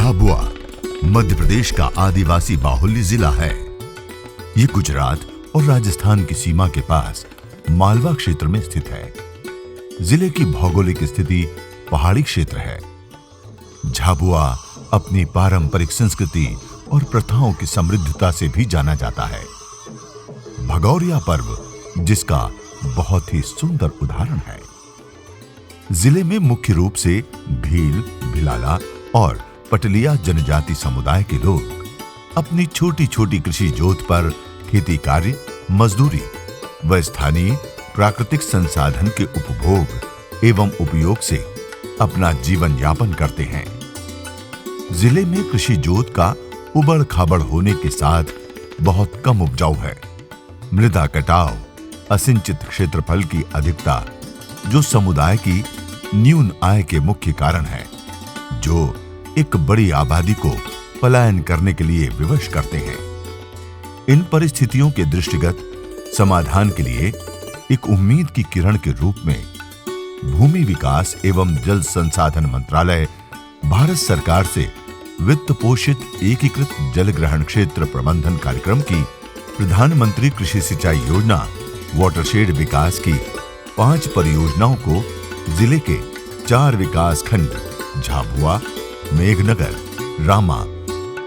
झाबुआ मध्य प्रदेश का आदिवासी बाहुल्य जिला है। ये गुजरात और राजस्थान की सीमा के पास मालवा क्षेत्र में स्थित है। जिले की भौगोलिक स्थिति पहाड़ी क्षेत्र है। झाबुआ अपनी पारंपरिक संस्कृति और प्रथाओं की समृद्धता से भी जाना जाता है। भगौरिया पर्व जिसका बहुत ही सुंदर उदाहरण है। जिले में मुख्य रूप से भील, भिलाला और पटलिया जनजाति समुदाय के लोग अपनी छोटी छोटी कृषि जोत पर खेती कार्य, मजदूरी व स्थानीय प्राकृतिक संसाधन के उपभोग एवं उपयोग से अपना जीवन यापन करते हैं। जिले में कृषि जोत का उबड़ खाबड़ होने के साथ बहुत कम उपजाऊ है। मृदा कटाव, असिंचित क्षेत्रफल की अधिकता जो समुदाय की न्यून आय के मुख्य कारण है, जो एक बड़ी आबादी को पलायन करने के लिए विवश करते हैं। इन परिस्थितियों के दृष्टिगत समाधान के लिए एक उम्मीद की किरण के रूप में भूमि विकास एवं जल संसाधन मंत्रालय भारत सरकार से वित्त पोषित एकीकृत जल ग्रहण क्षेत्र प्रबंधन कार्यक्रम की प्रधानमंत्री कृषि सिंचाई योजना वाटरशेड विकास की 5 परियोजनाओं को जिले के 4 विकास खंड झाबुआ, मेघनगर, रामा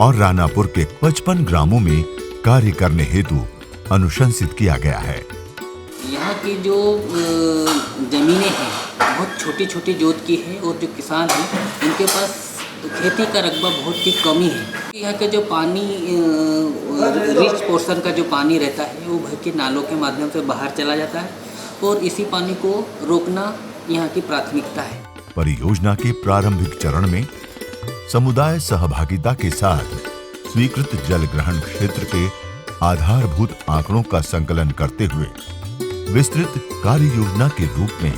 और रानापुर के 55 ग्रामों में कार्य करने हेतु अनुशंसित किया गया है। यहाँ की जो जमीनें हैं बहुत छोटी छोटी जोत की है और जो किसान हैं उनके पास खेती का रकबा बहुत ही कमी है। यहाँ के जो पानी रिच पोर्शन का जो पानी रहता है वो भर के नालों के माध्यम से बाहर चला जाता है और इसी पानी को रोकना यहाँ की प्राथमिकता है। परियोजना के प्रारंभिक चरण में समुदाय सहभागिता के साथ स्वीकृत जल ग्रहण क्षेत्र के आधारभूत आंकड़ों का संकलन करते हुए विस्तृत कार्य योजना के रूप में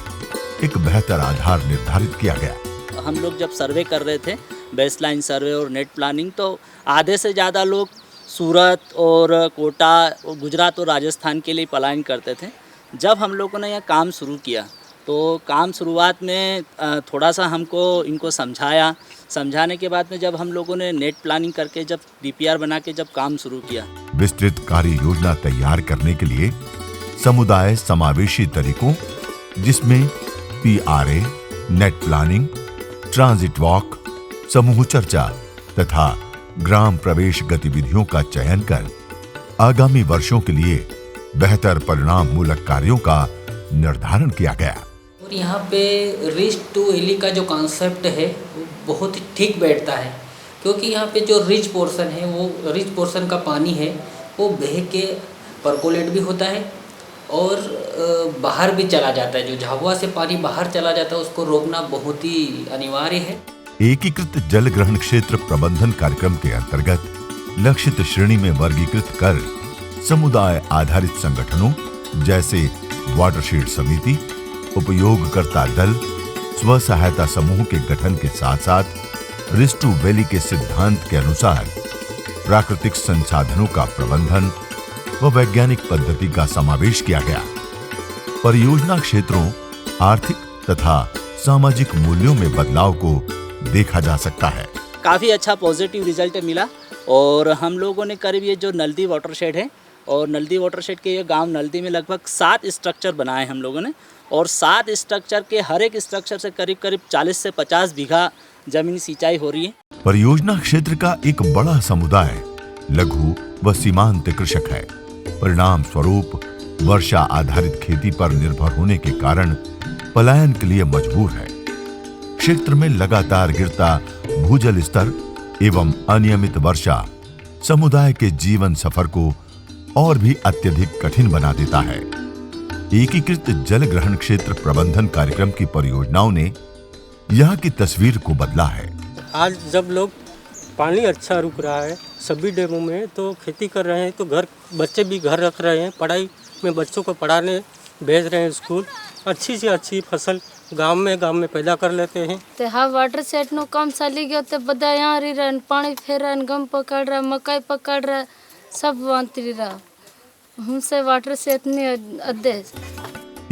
एक बेहतर आधार निर्धारित किया गया। हम लोग जब सर्वे कर रहे थे, बेसलाइन सर्वे और नेट प्लानिंग, तो आधे से ज़्यादा लोग सूरत और कोटा, गुजरात और राजस्थान के लिए पलायन करते थे। जब हम लोगों ने यह काम शुरू किया तो काम शुरुआत में थोड़ा सा हमको इनको समझाने के बाद में जब हम लोगों ने नेट प्लानिंग करके जब डीपीआर बना के जब काम शुरू किया। विस्तृत कार्य योजना तैयार करने के लिए समुदाय समावेशी तरीकों जिसमें PRA, net planning, transit walk, समूह चर्चा तथा ग्राम प्रवेश गतिविधियों का चयन कर आगामी वर्षों के लिए बेहतर परिणाम मूलक कार्यों का निर्धारण किया गया। और यहाँ पे रिच टू वैली का जो कॉन्सेप्ट है वो बहुत ही ठीक बैठता है, क्योंकि यहाँ पे जो रिच पोर्शन है वो रिच पोर्शन का पानी है वो बह के परकोलेट भी होता है और बाहर भी चला जाता है। जो झाबुआ से पानी बाहर चला जाता है उसको रोकना बहुत ही अनिवार्य है। एकीकृत जल ग्रहण क्षेत्र प्रबंधन कार्यक्रम के अंतर्गत लक्षित श्रेणी में वर्गीकृत कर समुदाय आधारित संगठनों जैसे वाटरशेड समिति, उपयोगकर्ता दल, स्व सहायता समूह के गठन के साथ साथ रिच टू वैली के सिद्धांत के अनुसार प्राकृतिक संसाधनों का प्रबंधन व वैज्ञानिक पद्धति का समावेश किया गया। परियोजना क्षेत्रों, आर्थिक तथा सामाजिक मूल्यों में बदलाव को देखा जा सकता है। काफ़ी अच्छा पॉजिटिव रिजल्ट मिला और हम लोगों ने करीब ये जो नल्दी वाटरशेड है और नल्दी वाटरशेड के ये गांव नल्दी में लगभग 7 स्ट्रक्चर बनाए हम लोगों ने और 7 स्ट्रक्चर के हर एक स्ट्रक्चर से करीब 40 से 50 बीघा जमीन सिंचाई हो रही है। परियोजना क्षेत्र का एक बड़ा समुदाय लघु व सीमांत कृषक है। परिणाम स्वरूप वर्षा आधारित खेती पर निर्भर होने के कारण पलायन के लिए मजबूर है। क्षेत्र में लगातार गिरता भूजल स्तर एवं अनियमित वर्षा समुदाय के जीवन सफर को और भी अत्यधिक कठिन बना देता है। एकीकृत जल ग्रहण क्षेत्र प्रबंधन कार्यक्रम की परियोजनाओं ने यहाँ की तस्वीर को बदला है। आज जब लोग पानी अच्छा रुक रहा है सभी डैमों में, तो खेती कर रहे हैं, तो बच्चे भी घर रख रहे हैं, पढ़ाई में बच्चों को पढ़ाने भेज रहे हैं स्कूल, अच्छी से अच्छी फसल गांव में पैदा कर लेते हैं। तो हाँ वाटरशेड नो काम चली गया तो बदा यहाँ रही रहा, पानी फेर रहा, गम पकड़ रहा, मकई पकड़ रहा, सब वांती रहा। हमसे वाटरशेड नहीं आदेश।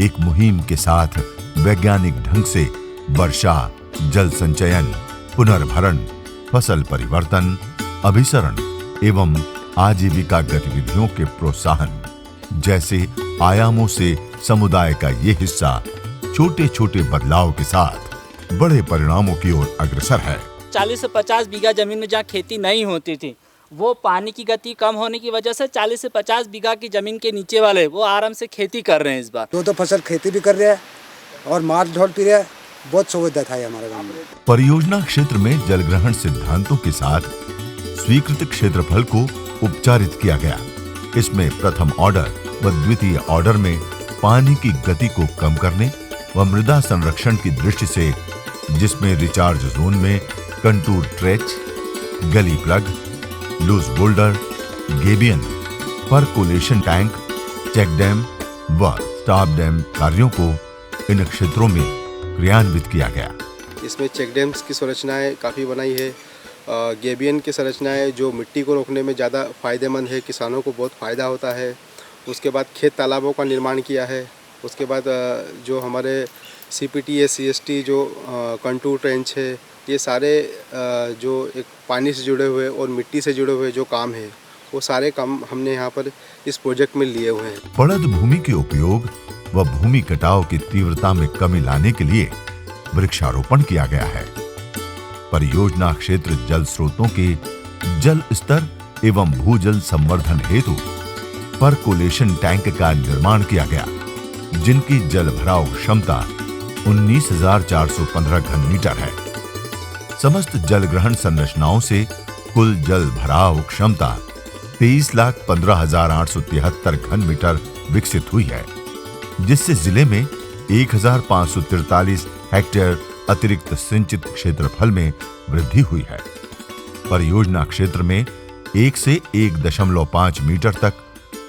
एक मुहिम के साथ वैज्ञानिक ढंग से वर्षा, जल संचयन, पुनर्भरण फसल परिवर्तन, अभिसरण एवं आजीविका गतिविधियों के प्रोत्साहन जैसे आयामों से समुदाय का ये हिस्सा छोटे छोटे बदलाव के साथ बड़े परिणामों की ओर अग्रसर है। 40 से 50 बीघा जमीन में जहाँ खेती नहीं होती थी, वो पानी की गति कम होने की वजह से 40 से 50 बीघा की जमीन के नीचे वाले वो आराम से खेती कर रहे हैं इस बार। तो फसल खेती भी कर रहे हैं और मार ढोल पी रहे हैं। बहुत सुविधा था हमारे गाँव में। परियोजना क्षेत्र में जलग्रहण सिद्धांतों के साथ स्वीकृत क्षेत्रफल को उपचारित किया गया। इसमें प्रथम ऑर्डर व द्वितीय ऑर्डर में पानी की गति को कम करने व मृदा संरक्षण की दृष्टि से, जिसमें रिचार्ज जोन में contour trench, gully plug, loose boulder, gabion, percolation tank, check dam व स्टॉप डैम कार्यों को इन क्षेत्रों में क्रियान्वित किया गया। इसमें चेक डैम्स की संरचनाएं काफ़ी बनाई है। गेबियन की संरचनाएं जो मिट्टी को रोकने में ज़्यादा फायदेमंद है, किसानों को बहुत फ़ायदा होता है। उसके बाद खेत तालाबों का निर्माण किया है। उसके बाद जो हमारे CPT CST जो कंटूर ट्रेंच है, ये सारे जो एक पानी से जुड़े हुए और मिट्टी से जुड़े हुए जो काम है, वो सारे काम हमने यहाँ पर इस प्रोजेक्ट में लिए हुए हैं। पड़द भूमि के उपयोग व भूमि कटाव की तीव्रता में कमी लाने के लिए वृक्षारोपण किया गया है। परियोजना क्षेत्र जल स्रोतों के जल स्तर एवं भूजल संवर्धन हेतु परकोलेशन टैंक का निर्माण किया गया, जिनकी जल भराव क्षमता 19,415 घन मीटर है। समस्त जल ग्रहण संरचनाओं से कुल जल भराव क्षमता 23,15,873 घन मीटर विकसित हुई है, जिससे जिले में 1,543 हेक्टेयर अतिरिक्त सिंचित क्षेत्रफल में वृद्धि हुई है। परियोजना क्षेत्र में 1 से 1.5 मीटर तक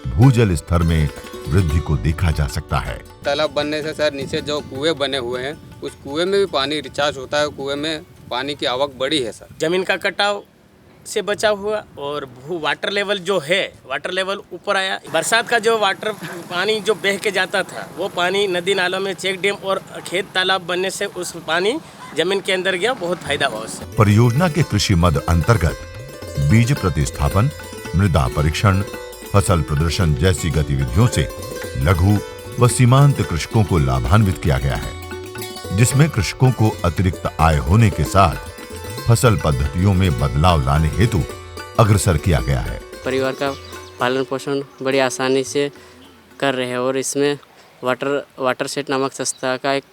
भूजल स्तर में वृद्धि को देखा जा सकता है। तालाब बनने से सर नीचे जो कुएं बने हुए हैं, उस कुएं में भी पानी रिचार्ज होता है। कुएं में पानी की आवक बढ़ी है सर। जमीन का कटाव से बचा हुआ और वाटर लेवल जो है, वाटर लेवल ऊपर आया। बरसात का जो वाटर पानी जो बह के जाता था, वो पानी नदी नालों में चेक डैम और खेत तालाब बनने से उस पानी जमीन के अंदर गया। बहुत फायदा हुआ उससे। परियोजना के कृषि मद अंतर्गत बीज प्रतिस्थापन, मृदा परीक्षण, फसल प्रदर्शन जैसी गतिविधियों से लघु व सीमांत कृषकों को लाभान्वित किया गया है, जिसमें कृषकों को अतिरिक्त आय होने के साथ फसल पद्धतियों में बदलाव लाने हेतु अग्रसर किया गया है। परिवार का पालन पोषण बड़ी आसानी से कर रहे हैं और इसमें वाटर सेट नामक संस्था का एक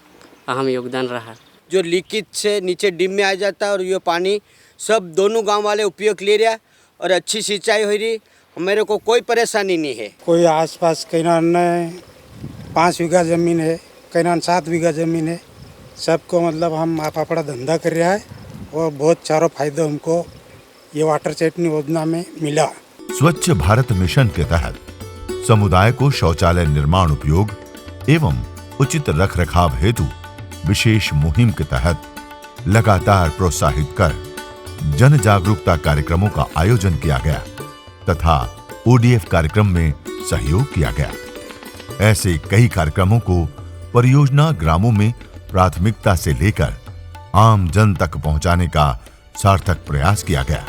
अहम योगदान रहा। जो लीकेज से नीचे डिम में आ जाता है और ये पानी सब दोनों गांव वाले उपयोग ले रहा और अच्छी सिंचाई हो रही। मेरे को कोई परेशानी नहीं है। कोई आसपास कहीं 5 बीघा ज़मीन है, कहीं 7 बीघा ज़मीन है। सबको मतलब हम आप अपना धंधा कर रहा है और बहुत सारा फायदा हमको ये वाटर सेट योजना में मिला। स्वच्छ भारत मिशन के तहत समुदाय को शौचालय निर्माण उपयोग एवं उचित रखरखाव हेतु विशेष मुहिम के तहत लगातार प्रोत्साहित कर जन जागरूकता कार्यक्रमों का आयोजन किया गया तथा ODF कार्यक्रम में सहयोग किया गया। ऐसे कई कार्यक्रमों को परियोजना ग्रामों में प्राथमिकता से लेकर आम जन तक पहुंचाने का सार्थक प्रयास किया गया।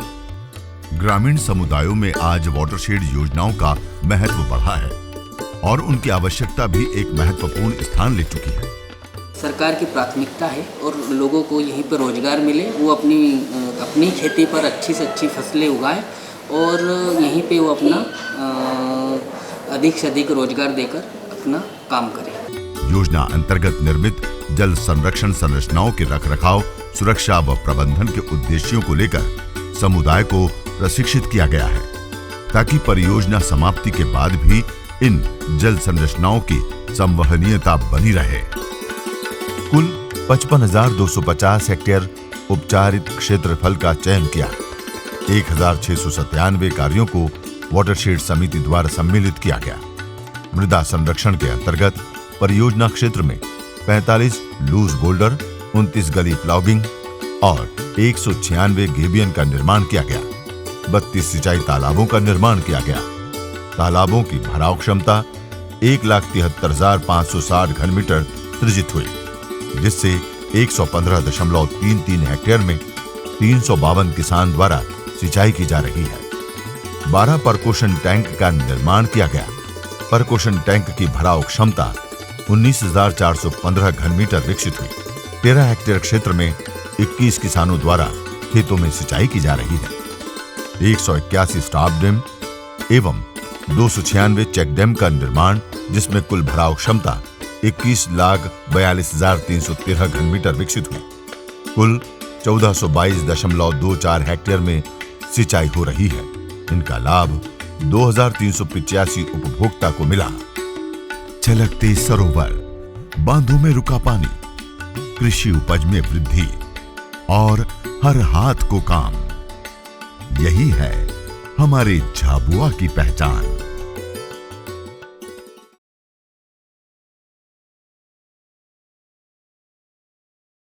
ग्रामीण समुदायों में आज वाटरशेड योजनाओं का महत्व बढ़ा है और उनकी आवश्यकता भी एक महत्वपूर्ण स्थान ले चुकी है। सरकार की प्राथमिकता है और लोगों को यहीं पर रोजगार मिले, वो अपनी खेती पर अच्छी से अच्छी फसलें उगाए और यहीं पे वो अपना अधिक से अधिक रोजगार देकर अपना काम करें। योजना अंतर्गत निर्मित जल संरक्षण संरचनाओं के रखरखाव, सुरक्षा व प्रबंधन के उद्देश्यों को लेकर समुदाय को प्रशिक्षित किया गया है, ताकि परियोजना समाप्ति के बाद भी इन जल संरचनाओं की संवहनीयता बनी रहे। कुल 55,250 हेक्टेयर उपचारित क्षेत्रफल का चयन किया। 1,697 कार्यों को वाटरशेड समिति द्वारा सम्मिलित किया गया। मृदा संरक्षण के अंतर्गत परियोजना क्षेत्र में 45 लूज बोल्डर, 29 गली प्लॉगिंग और 196 गेबियन का निर्माण किया गया। 32 सिंचाई तालाबों का निर्माण किया गया। तालाबों की भराव क्षमता 1,73,560 घन मीटर सृजित हुई, जिससे 115.33 हेक्टेयर में 352 किसान द्वारा सिंचाई की जा रही है। 12 परकोशन टैंक का निर्माण किया गया। परकोशन टैंक की भराव क्षमता 19,415 घन मीटर विकसित हुई। 13 हेक्टेयर क्षेत्र में 21 किसानों द्वारा खेतों में सिंचाई की जा रही है। 181 स्टॉप डैम एवं 296 चेक डैम का निर्माण, जिसमें कुल भराव क्षमता 21,42,313 घन मीटर विकसित हुई। कुल 1422.24 हेक्टेयर में सिंचाई हो रही है। इनका लाभ 2,385 उपभोक्ता को मिला। छलकते सरोवर, बांधों में रुका पानी, कृषि उपज में वृद्धि और हर हाथ को काम, यही है हमारे झाबुआ की पहचान।